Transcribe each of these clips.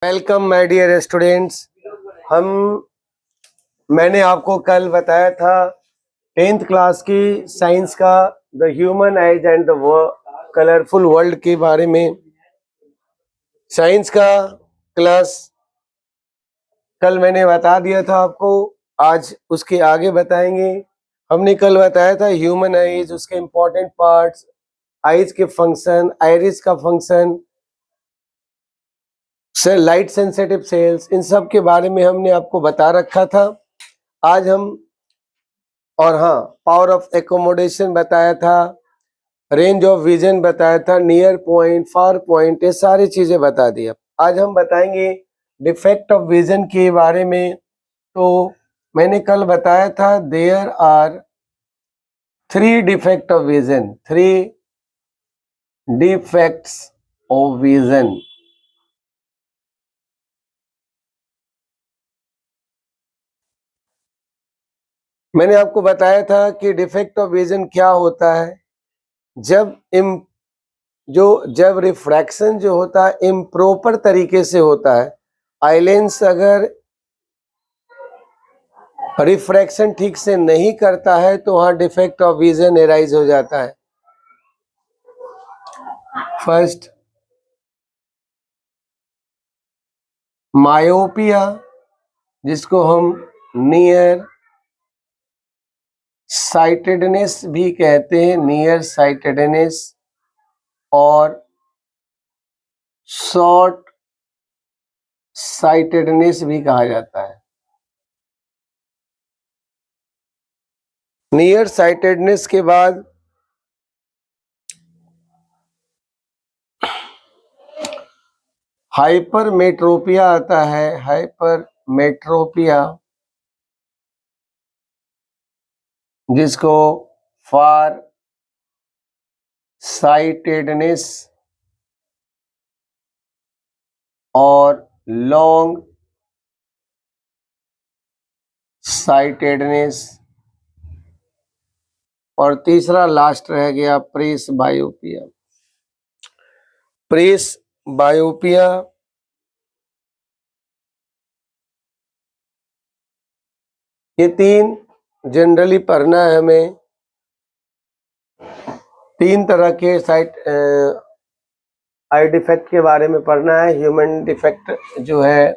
Welcome my dear students. हम मैंने आपको कल बताया था 10th क्लास की साइंस का the human eyes and the colourful world के बारे में। साइंस का क्लास कल मैंने बता दिया था आपको, आज उसके आगे बताएंगे। हमने कल बताया था ह्यूमन आइज, उसके इम्पोर्टेंट पार्ट्स, आइज के फंक्शन, आइरिस का फंक्शन, लाइट सेंसिटिव सेल्स, इन सब के बारे में हमने आपको बता रखा था। आज हम और हाँ, पावर ऑफ एकोमोडेशन बताया था, रेंज ऑफ विजन बताया था, नियर पॉइंट, फार पॉइंट, ये सारी चीजें बता दी। आज हम बताएंगे डिफेक्ट ऑफ विजन के बारे में। तो मैंने कल बताया था there are 3 defect of vision, 3 defects of vision. मैंने आपको बताया था कि डिफेक्ट ऑफ विजन क्या होता है। जब रिफ्रैक्शन जो होता है इम्प्रॉपर तरीके से होता है, आई लेंस अगर रिफ्रैक्शन ठीक से नहीं करता है तो वहां डिफेक्ट ऑफ विजन एराइज हो जाता है। फर्स्ट, मायोपिया, जिसको हम नियर साइटेडनेस भी कहते हैं, नियर साइटेडनेस, और शॉर्ट साइटेडनेस भी कहा जाता है। नियर साइटेडनेस के बाद हाइपरमेट्रोपिया आता है। हाइपरमेट्रोपिया, जिसको फार साइटेडनेस और लॉन्ग साइटेडनेस, और तीसरा लास्ट रह गया प्रेस बायोपिया। प्रेस बायोपिया ये 3 जनरली पढ़ना है हमें। 3 तरह के आई डिफेक्ट के बारे में पढ़ना है। ह्यूमन डिफेक्ट जो है,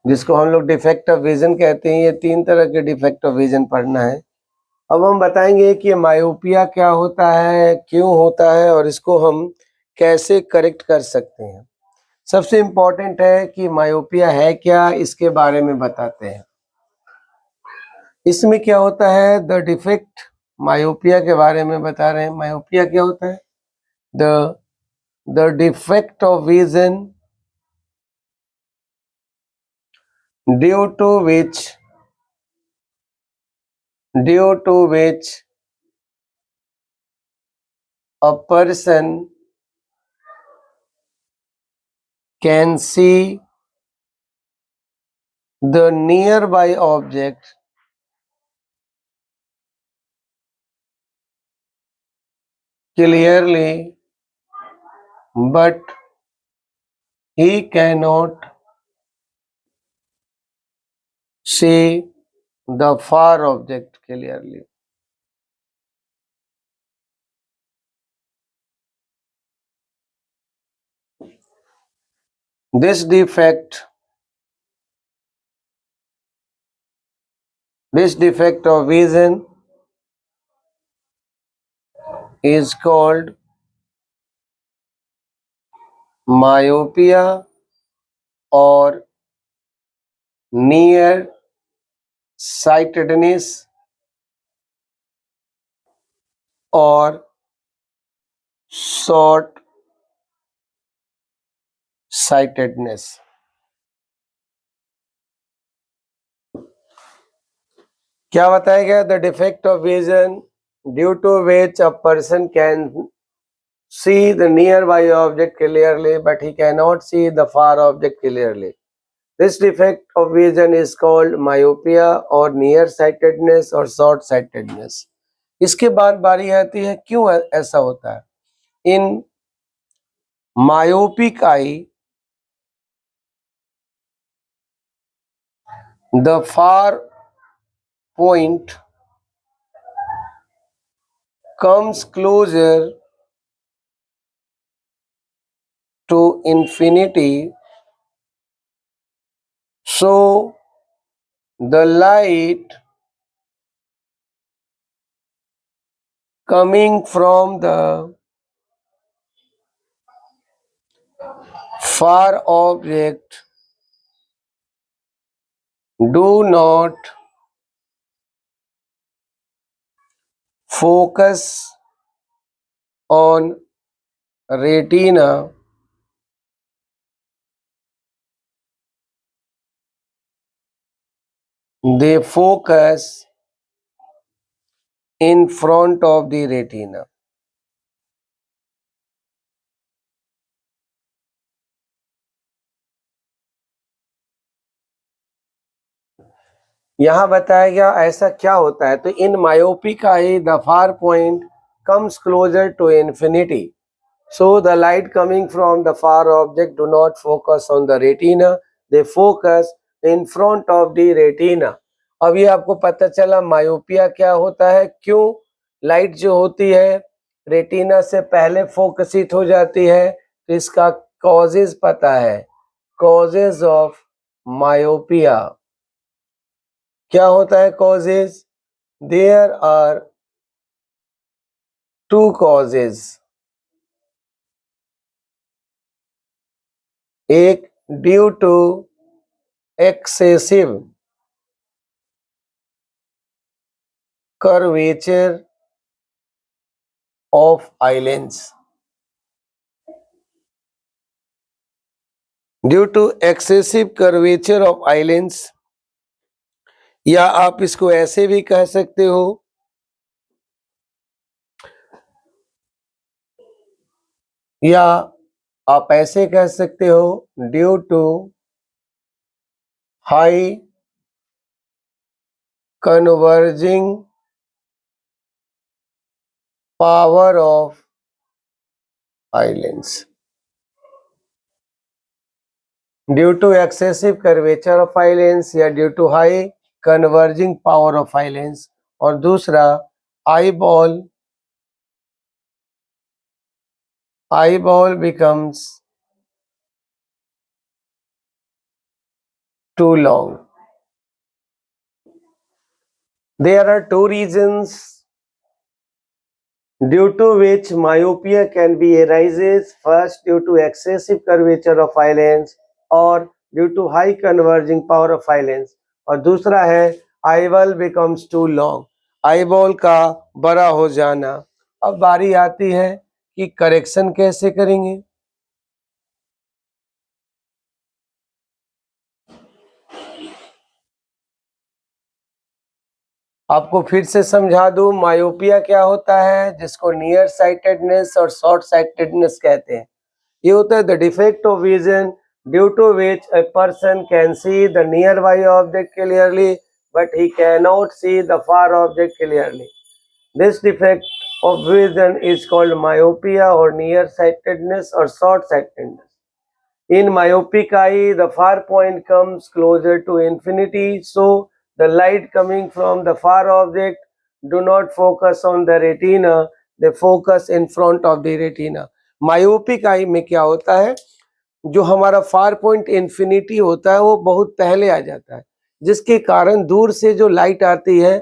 जिसको हम लोग डिफेक्ट ऑफ विजन कहते हैं, ये 3 तरह के डिफेक्ट ऑफ विजन पढ़ना है। अब हम बताएंगे कि मायोपिया क्या होता है, क्यों होता है, और इसको हम कैसे करेक्ट कर सकते हैं। सबसे इम्पोर्टेंट है कि मायोपिया है क्या, इसके बारे में बताते हैं। इसमें क्या होता है, द डिफेक्ट, मायोपिया के बारे में बता रहे हैं। मायोपिया क्या होता है? The defect of vision due to which a person can see the nearby object clearly, but he cannot see the far object clearly. This defect of vision is called myopia or near sightedness or short sightedness. क्या बताया गया? The defect of vision due to which a person can see the nearby object clearly, but he cannot see the far object clearly. This defect of vision is called myopia or nearsightedness or short-sightedness. इसके बाद बारी आती है क्यों ऐसा होता है। In myopic eye the far point comes closer to infinity, so the light coming from the far object do not focus on retina, they focus in front of the retina. यहाँ बताया गया ऐसा क्या होता है, तो in myopic eye the far point comes closer to infinity, so the light coming from the far object do not focus on the retina, they focus in front of the retina. अब ये आपको पता चला myopia क्या होता है, क्यों light जो होती है रेटिना से पहले फोकसित हो जाती है, तो इसका कॉजेज पता है, कॉजेज ऑफ मायोपिया क्या होता है causes, there are two causes, एक due to excessive curvature of eyelids, due to excessive curvature of eyelids, या आप इसको ऐसे भी कह सकते हो, या आप ऐसे कह सकते हो due to high converging power of eyelids, due to excessive curvature of eyelids या due to high converging power of eyelids, और दूसरा eyeball becomes too long. There are two reasons due to which myopia can be arises. First, due to excessive curvature of eyelids or due to high converging power of eyelids, और दूसरा है eyeball becomes too long, eyeball का बड़ा हो जाना। अब बारी आती है कि करेक्शन कैसे करेंगे। आपको फिर से समझा दूं, मायोपिया क्या होता है, जिसको नियर साइटेडनेस और शॉर्ट साइटेडनेस कहते हैं। ये होता है the defect of vision due to which a person can see the nearby object clearly but he cannot see the far object clearly. This defect of vision is called myopia or nearsightedness or short-sightedness. In myopic eye, the far point comes closer to infinity, so the light coming from the far object do not focus on the retina, they focus in front of the retina. Myopic eye में क्या होता है, जो हमारा far point infinity होता है वो बहुत पहले आ जाता है, जिसके कारण दूर से जो लाइट आती है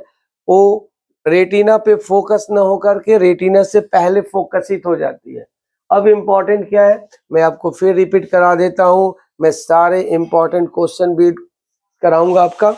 वो रेटिना पे फोकस न होकर के रेटिना से पहले फोकसित हो जाती है। अब इम्पोर्टेंट क्या है, मैं आपको फिर रिपीट करा देता हूँ, मैं सारे इम्पोर्टेंट क्वेश्चन भी कराऊंगा आपका,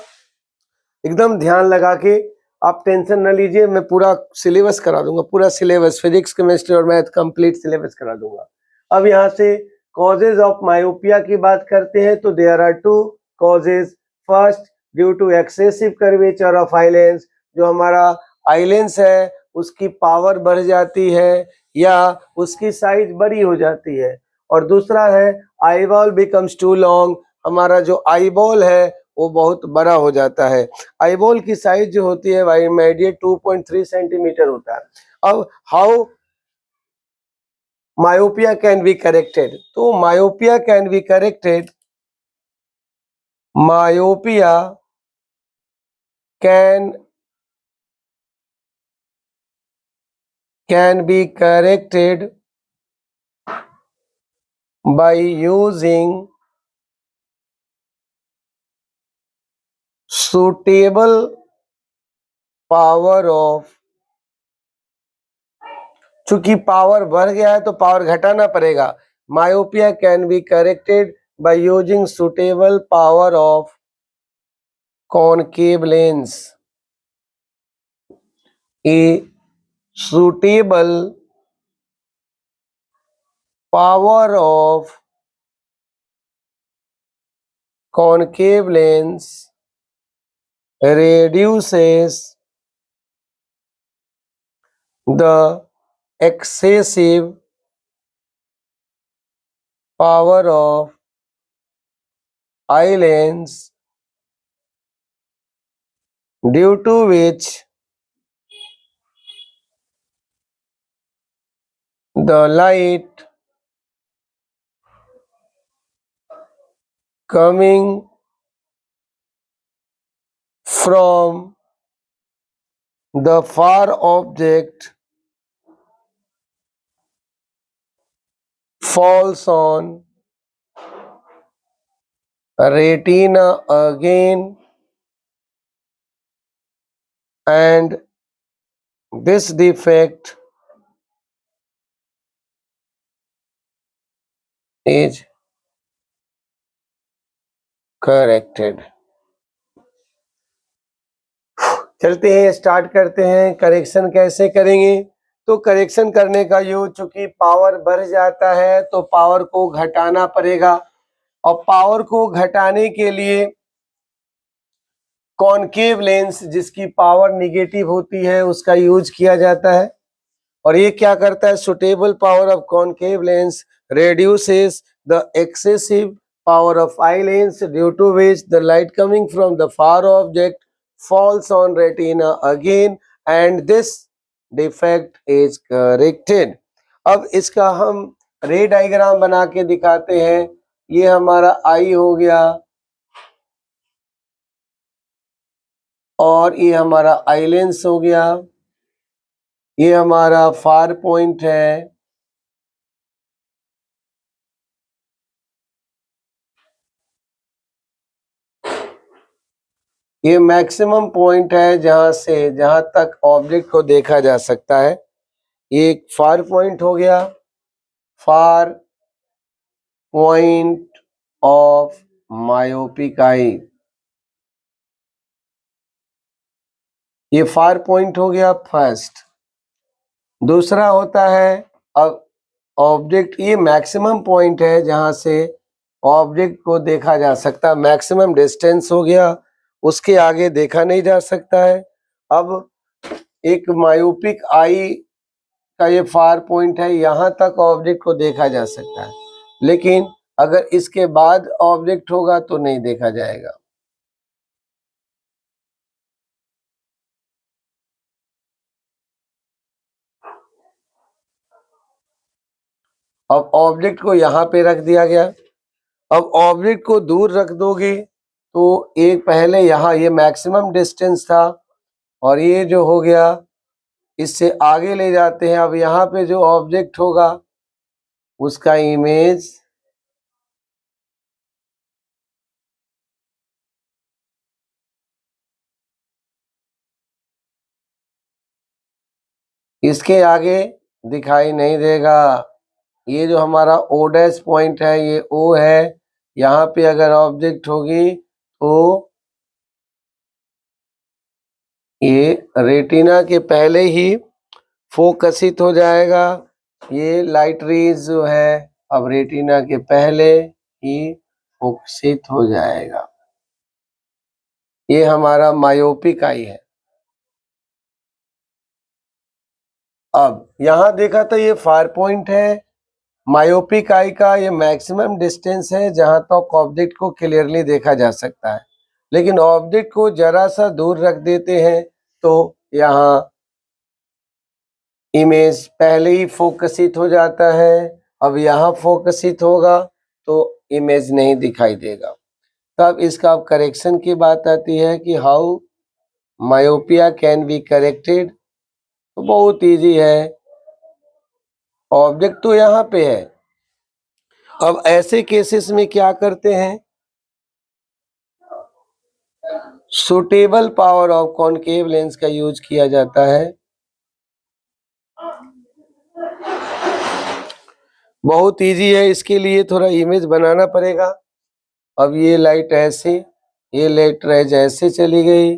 एकदम ध्यान लगा के, आप टेंशन न लीजिए, मैं पूरा सिलेबस करा दूंगा, पूरा सिलेबस फिजिक्स केमिस्ट्री और मैथ कंप्लीट सिलेबस करा दूंगा। अब यहाँ से कॉजेज ऑफ मायोपिया की बात करते हैं, तो there are two causes. First, due to excessive curvature of eye lens, जो हमारा आईलेंस है उसकी पावर बढ़ जाती है या उसकी साइज बड़ी हो जाती है, और दूसरा है आईबॉल बिकम्स टू लॉन्ग, हमारा जो आईबॉल है वो बहुत बड़ा हो जाता है। आईबॉल की साइज जो होती है भाई मीडियम 2.3 सेंटीमीटर होता है। अब how myopia can be corrected, तो myopia can be corrected, myopia can be corrected by using suitable power of, चूंकि पावर बढ़ गया है तो पावर घटाना पड़ेगा. Myopia can be corrected by using suitable power of concave lens. A suitable power of concave lens reduces the excessive power of eye lens, due to which the light coming from the far object falls on retina again, and this defect is corrected. चलते हैं, start करते हैं. Correction कैसे करेंगे? तो correction करने का use, चूंकि पावर बढ़ जाता है तो पावर को घटाना पड़ेगा, और पावर को घटाने के लिए कॉनकेव लेंस, जिसकी पावर निगेटिव होती है, उसका यूज किया जाता है. और ये क्या करता है? Suitable power of concave lens reduces the excessive power of eye lens, due to which the light coming from the far object falls on retina again, and this defect is corrected. अब इसका हम रे diagram बना के दिखाते हैं. ये हमारा आई हो गया, और ये हमारा आई लेंस हो गया. ये हमारा फार पॉइंट है, ये मैक्सिमम पॉइंट है जहां तक ऑब्जेक्ट को देखा जा सकता है. ये एक फार पॉइंट हो गया, far point of myopic eye. ये फार पॉइंट हो गया फर्स्ट. दूसरा होता है, अब ऑब्जेक्ट, ये मैक्सिमम पॉइंट है जहां से ऑब्जेक्ट को देखा जा सकता है. मैक्सिमम डिस्टेंस हो गया, उसके आगे देखा नहीं जा सकता है. अब एक मायोपिक आई का ये फार पॉइंट है, यहाँ तक ऑब्जेक्ट को देखा जा सकता है, लेकिन अगर इसके बाद ऑब्जेक्ट होगा तो नहीं देखा जाएगा. अब ऑब्जेक्ट को यहाँ पे रख दिया गया. अब ऑब्जेक्ट को दूर रख दोगे तो एक पहले यहाँ ये मैक्सिमम डिस्टेंस था, और ये जो हो गया इससे आगे ले जाते हैं. अब यहाँ पे जो ऑब्जेक्ट होगा उसका इमेज इसके आगे दिखाई नहीं देगा. ये जो हमारा ओ डैश पॉइंट है, ये ओ है. यहाँ पे अगर ऑब्जेक्ट होगी तो ये रेटिना के पहले ही फोकसित हो जाएगा. ये लाइट रेज जो है अब रेटिना के पहले ही फोकसित हो जाएगा. ये हमारा मायोपिक आई है. अब यहाँ देखा था ये फार पॉइंट है. मायोपिक आई का ये मैक्सिमम डिस्टेंस है जहां तक ऑब्जेक्ट को क्लियरली देखा जा सकता है, लेकिन ऑब्जेक्ट को जरा सा दूर रख देते हैं तो यहाँ इमेज पहले ही फोकसित हो जाता है. अब यहाँ फोकसित होगा तो इमेज नहीं दिखाई देगा. तब इसका अब करेक्शन की बात आती है कि how myopia can be corrected. तो बहुत इजी है, ऑब्जेक्ट तो यहाँ पे है। अब ऐसे केसेस में क्या करते हैं, suitable power of concave lens का यूज किया जाता है। बहुत इजी है, इसके लिए थोड़ा इमेज बनाना पड़ेगा। अब ये लाइट ऐसे, ये लाइट रेज ऐसे चली गई,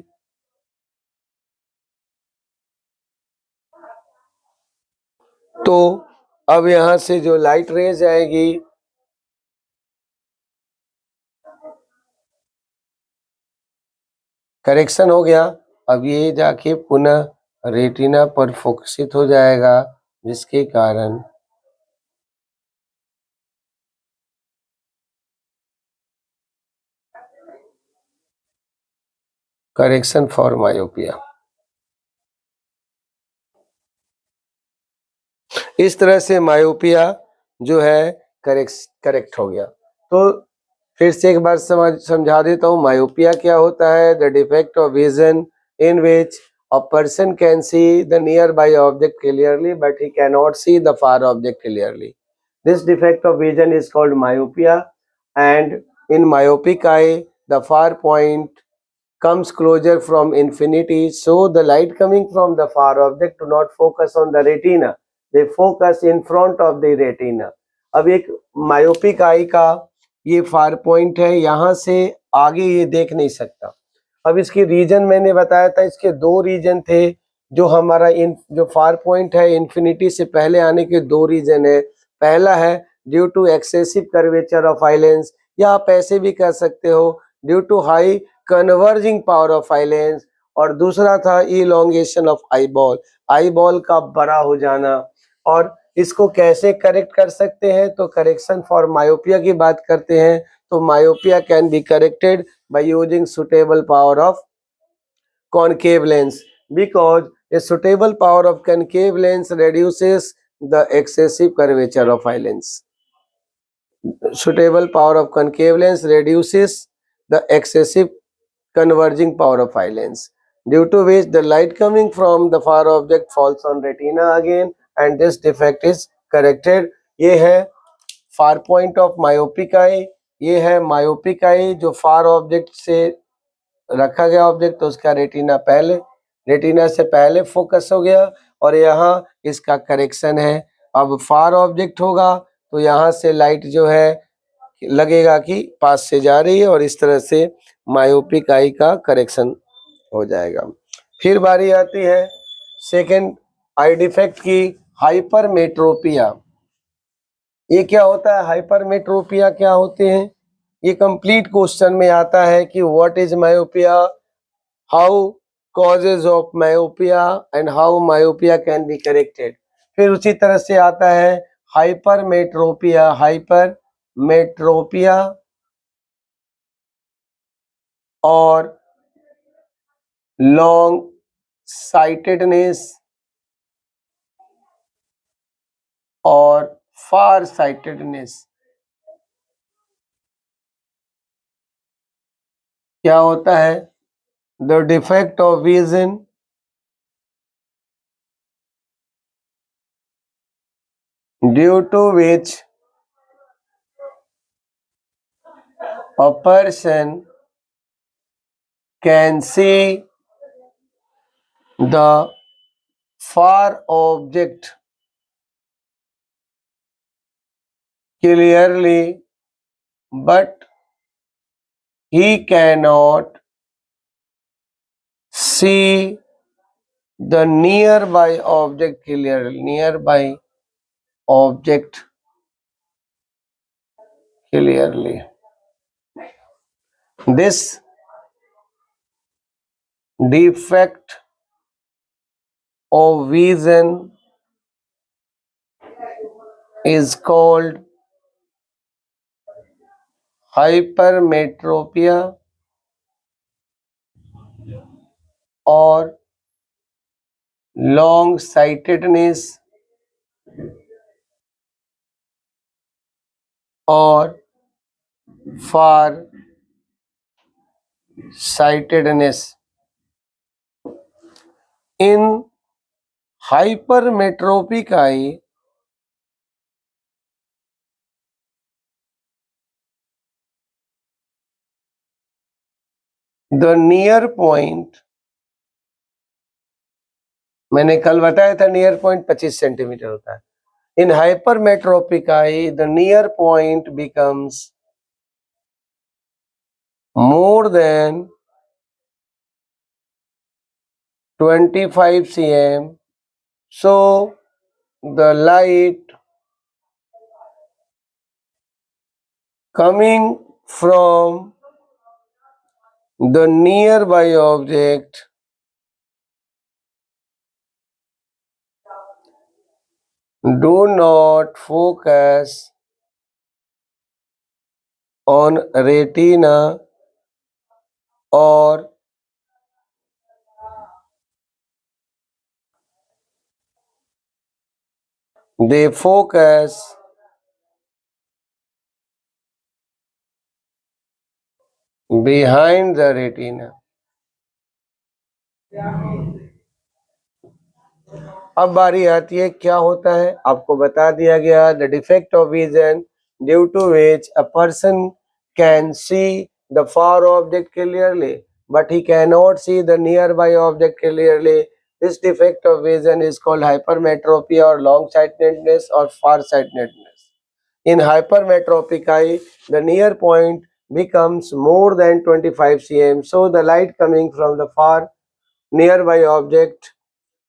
तो अब यहां से जो लाइट रेज आएगी करेक्शन हो गया। अब ये जाके पुनः रेटिना पर फोकसित हो जाएगा, जिसके कारण करेक्शन फॉर मायोपिया। इस तरह से मायोपिया जो है करेक्ट हो गया। तो फिर से एक बार समझा देता हूँ, मायोपिया क्या होता है, the defect of vision in which a person can see the nearby object clearly but he cannot see the far object clearly. This defect of vision is called myopia, and in myopic eye the far point comes closer from infinity, so the light coming from the far object do not focus on the retina, they focus in front of the retina. अब एक myopic eye का ये far point है, यहाँ से आगे ये देख नहीं सकता। अब इसकी रीजन मैंने बताया था, इसके दो रीजन थे। जो हमारा जो फार पॉइंट है इन्फिनिटी से पहले आने के दो रीजन है। पहला है due to excessive curvature of eye lens, या आप ऐसे भी कह सकते हो due to high converging power of eye lens. और दूसरा था elongation of eyeball, eyeball का बड़ा हो जाना। और इसको कैसे करेक्ट कर सकते हैं, तो करेक्शन फॉर मायोपिया की बात करते हैं। तो myopia can be corrected by using suitable power of concave lens, because a suitable power of concave lens reduces the excessive curvature of eye lens. Suitable power of concave lens reduces the excessive converging power of eye lens, due to which the light coming from the far object falls on retina again, and this defect is corrected. ये है far point of myopic eye, ये है myopic eye जो फार object से रखा गया object, तो उसका रेटिना से पहले फोकस हो गया, और यहाँ इसका करेक्शन है। अब फार ऑब्जेक्ट होगा तो यहाँ से लाइट जो है लगेगा कि पास से जा रही है, और इस तरह से मायोपिक आई का करेक्शन हो जाएगा। फिर बारी आती है सेकेंड आई डिफेक्ट की, हाइपरमेट्रोपिया। ये क्या होता है, हाइपरमेट्रोपिया क्या होते हैं, ये कंप्लीट क्वेश्चन में आता है कि what is myopia, how causes of myopia and how myopia can be corrected. फिर उसी तरह से आता है हाइपरमेट्रोपिया, हाइपरमेट्रोपिया और लॉन्ग साइटेडनेस और फार साइटेडनेस। क्या होता है, the defect of vision due to which a person can see the far object clearly but he cannot see the nearby object clearly. This defect of vision is called hypermetropia or long sightedness or far sightedness। In hypermetropic eye, the near point, मैंने कल बताया था near point 25 centimetre होता है. In hypermetropic eye, the near point becomes more than 25 cm. So the light coming from the nearby object do not focus on retina or they focus behind the retina. अब बारी आती है क्या होता है. आपको बता दिया गया the defect of vision due to which a person can see the far object clearly but he can not see the nearby object clearly. This defect of vision is called hypermetropia और long sightedness और far sightedness. In hypermetropic eye, the near point becomes more than 25 cm. So the light coming from the far nearby object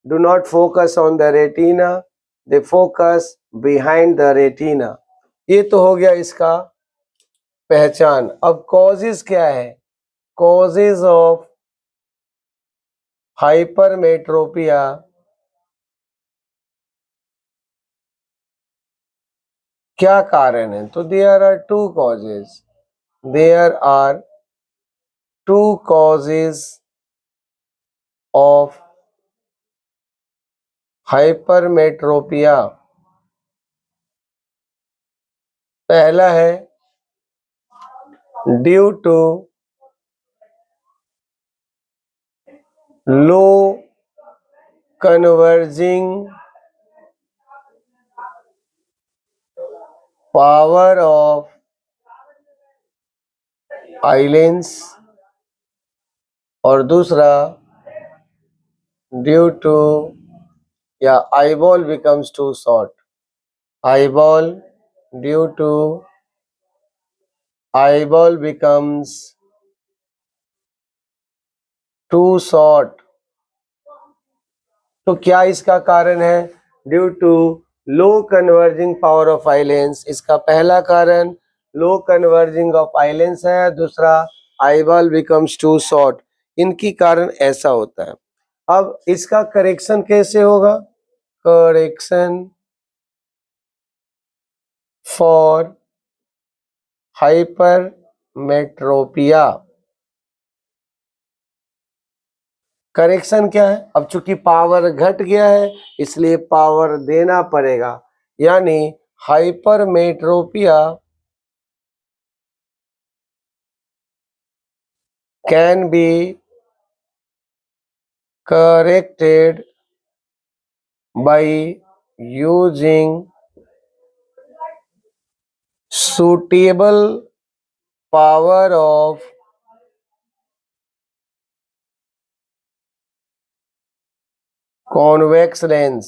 do not focus on the retina, they focus behind the retina. ये तो हो गया इसका पहचान. अब causes क्या है? Causes of hypermetropia क्या कारण है? तो there are two causes. There are two causes of hypermetropia. पहला है due to low converging power of eye lens और दूसरा ड्यू टू या eyeball becomes too short. Eyeball due to eyeball becomes too short. तो क्या इसका कारण है? Due to low converging power of eye lens. इसका पहला कारण लो कन्वर्जिंग ऑफ आइलेंस है, दूसरा आईबॉल बिकम्स टू शॉर्ट. इनकी कारण ऐसा होता है. अब इसका करेक्शन कैसे होगा? Correction for hypermetropia. करेक्शन क्या है? अब चूंकि पावर घट गया है इसलिए पावर देना पड़ेगा. यानी hypermetropia can be corrected by using suitable power of convex lens.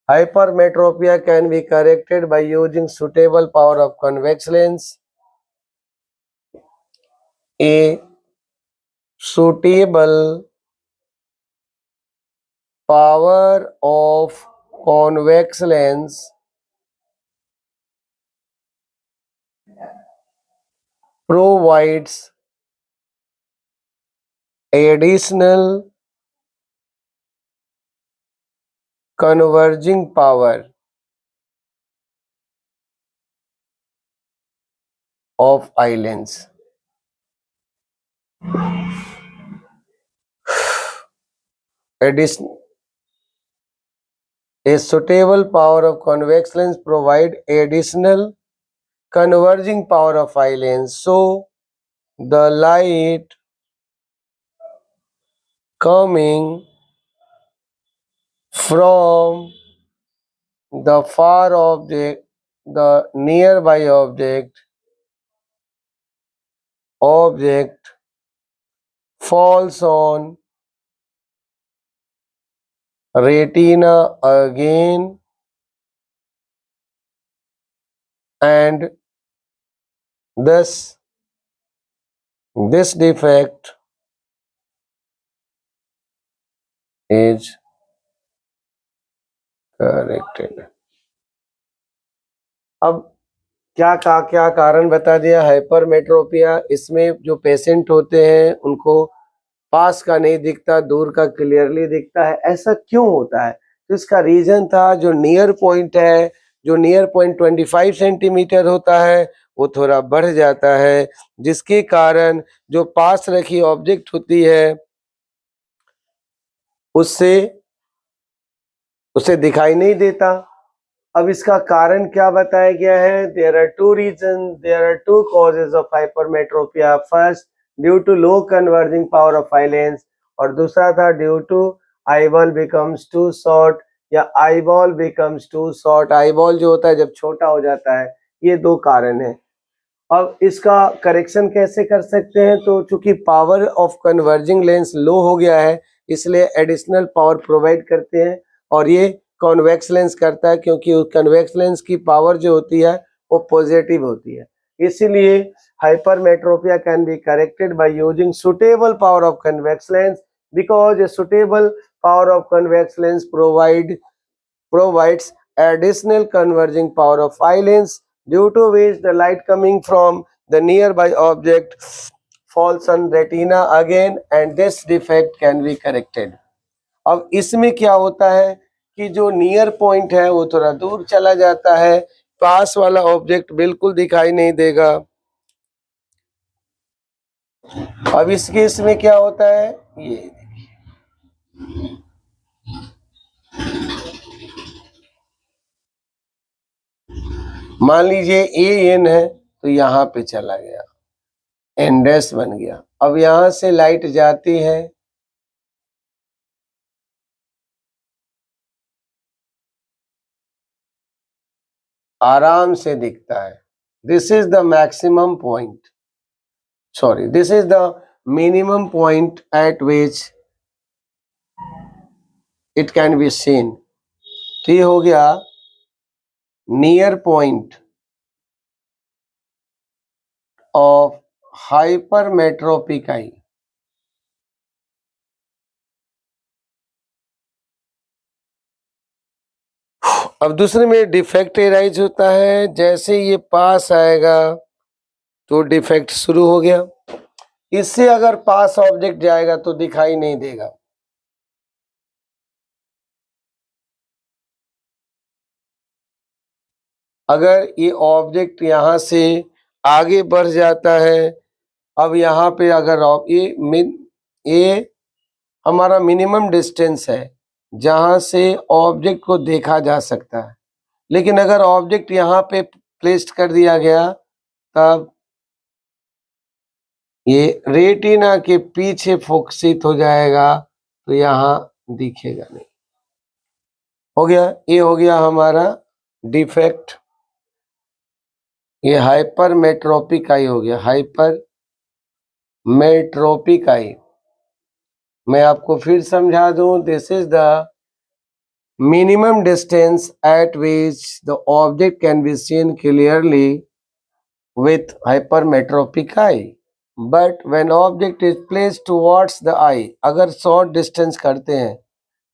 Hypermetropia can be corrected by using suitable power of convex lens. A suitable power of convex lens provides additional converging power of eye lens. A suitable power of convex lens provide additional converging power of eye lens. So the light coming from the far object, the nearby object falls on retina again, and thus this defect is corrected. अब क्या कारण बता दिया hypermetropia. इसमें जो patient होते हैं उनको पास का नहीं दिखता, दूर का क्लियरली दिखता है। ऐसा क्यों होता है? तो इसका रीजन था जो नियर पॉइंट है, जो नियर पॉइंट 25 सेंटीमीटर होता है वो थोड़ा बढ़ जाता है, जिसके कारण जो पास रखी ऑब्जेक्ट होती है उससे उसे दिखाई नहीं देता। अब इसका कारण क्या बताया गया है? There are two causes of hypermetropia. First, due to low converging power of eye lens, और दूसरा था due to eyeball becomes too short या eyeball becomes too short. Eyeball जो होता है जब छोटा हो जाता है। ये दो कारण है। अब इसका करेक्शन कैसे कर सकते हैं? तो चूंकि पावर ऑफ कन्वर्जिंग लेंस लो हो गया है इसलिए एडिशनल पावर प्रोवाइड करते हैं, और ये कॉन्वेक्स लेंस करता है क्योंकि कन्वेक्स लेंस की पावर जो होती है वो पॉजिटिव होती है। इसीलिए hypermetropia can be corrected by using suitable power of convex lens, because a suitable power of convex lens provides additional converging power of eye lens, due to which the light coming from the nearby object falls on retina again, and this defect can be corrected. अब इसमें क्या होता है कि जो near point है वो थोड़ा दूर चला जाता है, पास वाला ऑब्जेक्ट बिल्कुल दिखाई नहीं देगा। अब इस केस में क्या होता है, ये मान लीजिए ए एन है तो यहाँ पे चला गया, एन डैश बन गया। अब यहां से लाइट जाती है, आराम से दिखता है। This is the maximum point, sorry this is the minimum point eight which it can be seen. तो ये हो गया नियर पॉइंट ऑफ हाइपरमेट्रोपिक आई। अब दूसरे में डिफेक्ट एराइज होता है, जैसे ये पास आएगा तो डिफेक्ट शुरू हो गया। इससे अगर पास ऑब्जेक्ट जाएगा तो दिखाई नहीं देगा। अगर ये ऑब्जेक्ट यहां से आगे बढ़ जाता है, अब यहाँ पे अगर ये हमारा मिनिमम डिस्टेंस है जहां से ऑब्जेक्ट को देखा जा सकता है, लेकिन अगर ऑब्जेक्ट यहाँ पे प्लेस्ड कर दिया गया तब ये रेटिना के पीछे फोकसित हो जाएगा तो यहाँ दिखेगा नहीं। हो गया, ये हो गया हमारा डिफेक्ट। ये हाइपरमेट्रोपिक आई हो गया, हाइपरमेट्रोपिक आई। मैं आपको फिर समझा दूं, this is the minimum distance at which the object can be seen clearly with hypermetropic eye. But when object is placed towards the eye, अगर short distance करते हैं,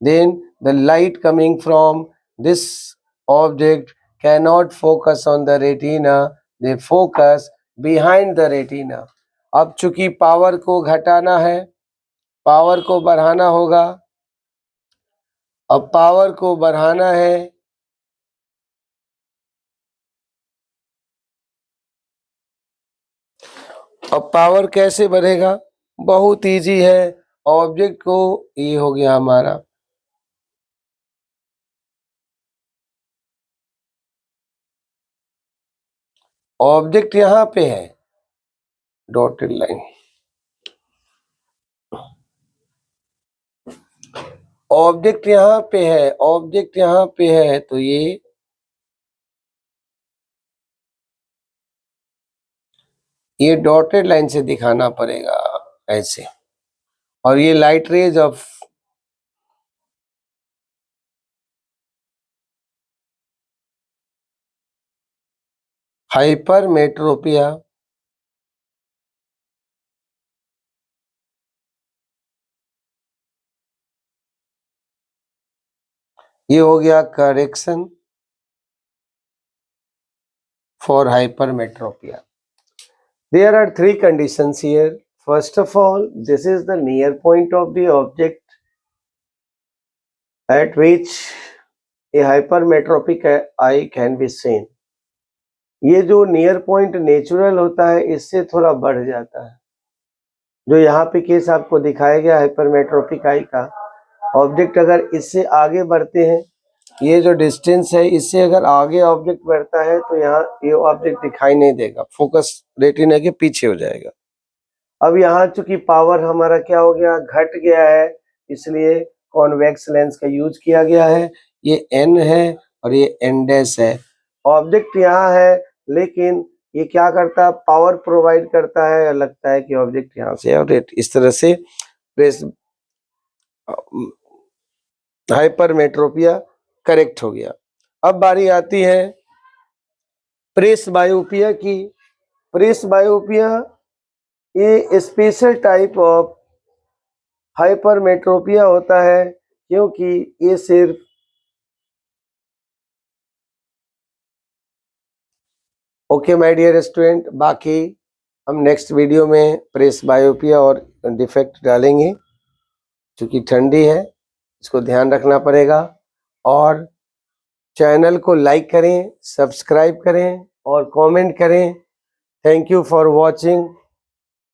then the light coming from this object cannot focus on the retina, they focus behind the retina. अब चूंकि power को घटाना है, power को बढ़ाना होगा। अब पावर को बढ़ाना है, अब पावर कैसे बढ़ेगा? बहुत इजी है। ऑब्जेक्ट को, ये हो गया हमारा ऑब्जेक्ट, यहां पे है डॉटेड लाइन। ऑब्जेक्ट यहाँ पे है, ऑब्जेक्ट यहाँ पे है, तो ये डॉटेड लाइन से दिखाना पड़ेगा ऐसे, और ये लाइट रेज ऑफ हाइपरमेट्रोपिया ये हो गया correction for hypermetropia. There are three conditions here. First of all, this is the near point of the object at which a hypermetropic eye can be seen. ये जो near point natural होता है इससे थोड़ा बढ़ जाता है. जो यहाँ पे केस आपको दिखाया गया हाइपरमेट्रोपिक आई का, ऑब्जेक्ट अगर इससे आगे बढ़ते हैं, ये जो डिस्टेंस है इससे अगर आगे ऑब्जेक्ट बढ़ता है तो यहाँ ये ऑब्जेक्ट दिखाई नहीं देगा, फोकस रेटिना के पीछे हो जाएगा. अब यहाँ चूंकि पावर हमारा क्या हो गया, घट गया है, इसलिए कॉन्वेक्स लेंस का यूज किया गया है. ये n है और ये n डैश है. ऑब्जेक्ट यहाँ है लेकिन ये क्या करता है, पावर प्रोवाइड करता है, और लगता है कि ऑब्जेक्ट यहाँ से, और इस तरह से प्रेस हाइपरमेट्रोपिया करेक्ट हो गया. अब बारी आती है प्रेस बायोपिया की. प्रेस बायोपिया ये स्पेशल टाइप ऑफ हाइपरमेट्रोपिया होता है क्योंकि ये सिर्फ ओके माय डियर स्टूडेंट, बाकी हम नेक्स्ट वीडियो में प्रेस बायोपिया और डिफेक्ट डालेंगे. क्योंकि ठंडी है इसको ध्यान रखना पड़ेगा. और चैनल को लाइक करें, सब्सक्राइब करें और कमेंट करें. Thank you for watching.